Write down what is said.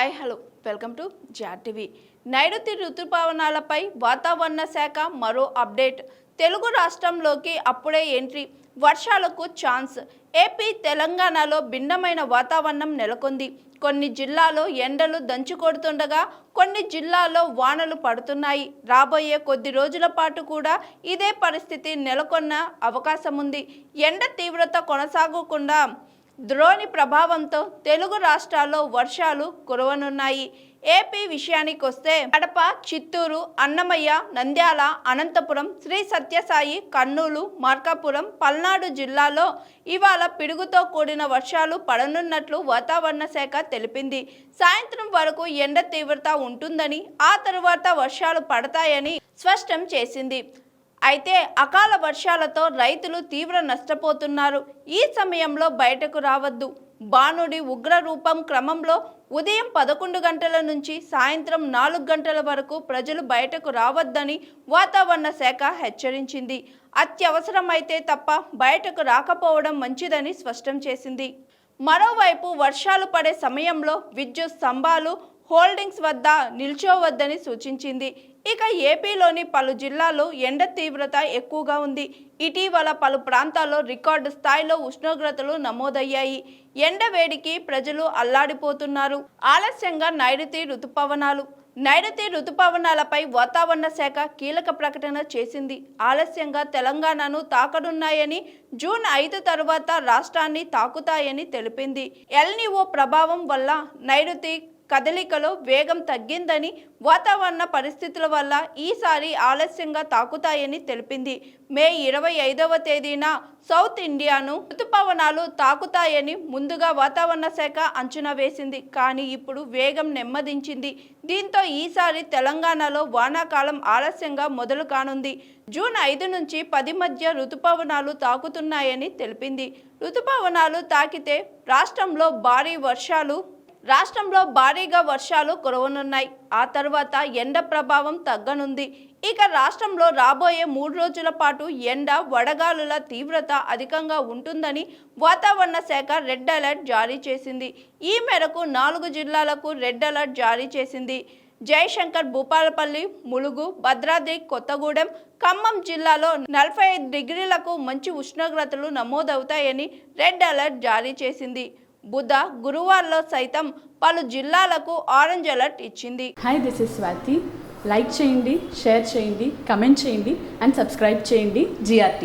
Hi hello welcome to TV. నైరుతి ఋతుపవనాలపై వాతావరణ శాఖ మరో అప్డేట్. తెలుగు రాష్ట్రంలోకి అప్పుడే ఎంట్రీ, వర్షాలకు ఛాన్స్. ఏపీ తెలంగాణలో భిన్నమైన వాతావరణం నెలకొంది. కొన్ని జిల్లాల్లో ఎండలు దంచుకొడుతుండగా కొన్ని జిల్లాల్లో వానలు పడుతున్నాయి. రాబోయే కొద్ది రోజుల పాటు కూడా ఇదే పరిస్థితి నెలకొన్న అవకాశం ఉంది. ఎండ తీవ్రత కొనసాగకుండా ద్రోణి ప్రభావంతో తెలుగు రాష్ట్రాల్లో వర్షాలు కురవనున్నాయి. ఏపీ విషయానికొస్తే కడప, చిత్తూరు, అన్నమయ్య, నంద్యాల, అనంతపురం, శ్రీ సత్యసాయి, కర్నూలు, మార్కాపురం, పల్నాడు జిల్లాలో ఇవాళ పిడుగుతో కూడిన వర్షాలు పడనున్నట్లు వాతావరణ శాఖ తెలిపింది. సాయంత్రం వరకు ఎండ తీవ్రత ఉంటుందని, ఆ తరువాత వర్షాలు పడతాయని స్పష్టం చేసింది. అయితే అకాల వర్షాలతో రైతులు తీవ్ర నష్టపోతున్నారు. ఈ సమయంలో బయటకు రావద్దు. బాణుడి ఉగ్ర రూపం క్రమంలో ఉదయం 11 గంటల నుంచి సాయంత్రం 4 గంటల వరకు ప్రజలు బయటకు రావద్దని వాతావరణ శాఖ హెచ్చరించింది. అత్యవసరమైతే తప్ప బయటకు రాకపోవడం మంచిదని స్పష్టం చేసింది. మరోవైపు వర్షాలు పడే సమయంలో విద్యుత్ స్తంభాలు, హోల్డింగ్స్ వద్ద నిల్చోవద్దని సూచించింది. ఇక ఏపీలోని పలు జిల్లాల్లో ఎండ తీవ్రత ఎక్కువగా ఉంది. ఇటీవల పలు ప్రాంతాల్లో రికార్డు స్థాయిలో ఉష్ణోగ్రతలు నమోదయ్యాయి. ఎండ వేడికి ప్రజలు అల్లాడిపోతున్నారు. ఆలస్యంగా నైరుతి ఋతుపవనాలపై వాతావరణ శాఖ కీలక ప్రకటన చేసింది. ఆలస్యంగా తెలంగాణను తాకనున్నాయని, జూన్ 5 తర్వాత రాష్ట్రాన్ని తాకుతాయని తెలిపింది. ఎల్నిఓ ప్రభావం వల్ల నైరుతి కదలికలో వేగం తగ్గిందని, వాతావరణ పరిస్థితుల వల్ల ఈసారి ఆలస్యంగా తాకుతాయని తెలిపింది. మే 25వ తేదీన సౌత్ ఇండియాను ఋతుపవనాలు తాకుతాయని ముందుగా వాతావరణ శాఖ అంచనా వేసింది. కానీ ఇప్పుడు వేగం నెమ్మదించింది. దీంతో ఈసారి తెలంగాణలో వానాకాలం ఆలస్యంగా మొదలు కానుంది. జూన్ 5 నుంచి 10 మధ్య ఋతుపవనాలు తాకుతున్నాయని తెలిపింది. ఋతుపవనాలు తాకితే రాష్ట్రంలో భారీగా వర్షాలు కురవనున్నాయి. ఆ తర్వాత ఎండ ప్రభావం తగ్గనుంది. ఇక రాష్ట్రంలో రాబోయే 3 రోజుల పాటు ఎండ, వడగాలుల తీవ్రత అధికంగా ఉంటుందని వాతావరణ శాఖ రెడ్ అలర్ట్ జారీ చేసింది. ఈ మేరకు 4 జిల్లాలకు రెడ్ అలర్ట్ జారీ చేసింది. జయశంకర్, భూపాలపల్లి, ములుగు, భద్రాద్రి కొత్తగూడెం, ఖమ్మం జిల్లాలో 45 డిగ్రీలకు మంచి ఉష్ణోగ్రతలు నమోదవుతాయని రెడ్ అలర్ట్ జారీ చేసింది. బుధ, గురువారంలో సైతం పలు జిల్లాలకు ఆరెంజ్ అలర్ట్ ఇచ్చింది. Hi, this is Swathi. Like చేయండి, షేర్ చేయండి, కమెంట్ చేయండి అండ్ సబ్స్క్రైబ్ చేయండి GRTV.